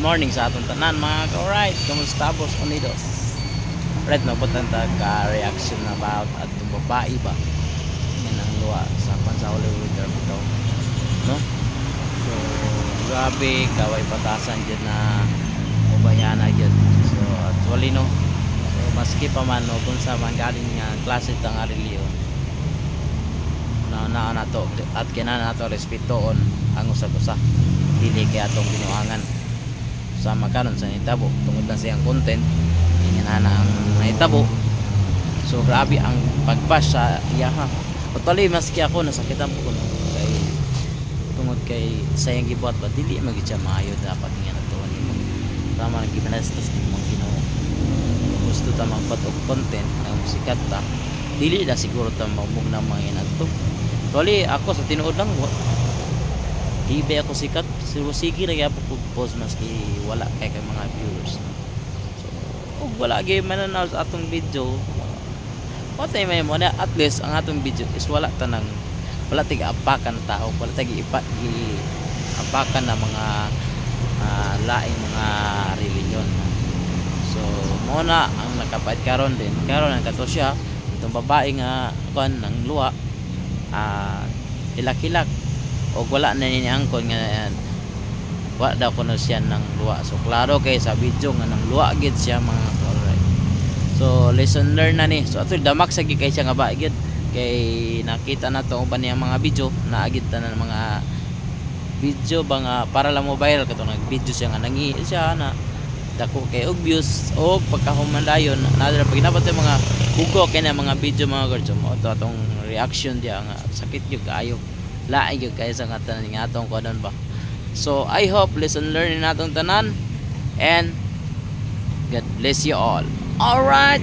morning sa atong tanan mga ka-alright. Kamusta Boss Unidos? Right, nabutan ta ka-reaction about at babae ba yan ang luwa sa Hollywood bitaw, no? So grabe kaway patasan dyan na ubayana dyan. So actually no, so, maski pa man no, kung sa man galing nga klase tang reliyon na to at kinana nato respetoon ang usag-usa dili kay atong binuangan sa makaron sa nitabo tungod na siyang content kinana ang nitabo. So grabe ang pagpas sa iyaha. Actually maski ako nasakitan ko no, kay tungod kay sayang gibuhat ba dili magid siya maayo dapat nga nato nimo tama ang gimanastos nimo Ginoo. Gusto ta magpatog content ang sikat ta dili na siguro ta mamug na mga inadto. Actually ako sa tinuod lang di ba ako sikat, sige na po post maski wala kay mga viewers. So ug wala gyud mananaw sa atong video, patay may mo na at least ang atong video is wala tanang wala tiga-apakan tao, wala tiga-apakan na mga laing mga reliyon. So mo na ang nakapait karon din karon ang kato siya itong babae nga kuan ng luwa hilak-hilak o wala na niangkon nga wala daw kuno siya ng luwa. So klaro kay sa video nga ng luwa gid siya mga alright. So lesson learn na ni. So ato damak sa kay siya nga ba gid kay nakita na to uban niya mga video na agid tanan mga video ba nga para lang mo viral kato nag video siya nga nangi siya na dako kay og views o pagkahumandayon na dira pag napatay mga hugo kay na mga video mga girls mo to atong reaction dia nga sakit gyud kaayo laay gyud kay sa tanan nga atong kuan ba. So I hope lesson learn natong tanan and God bless you all. All right.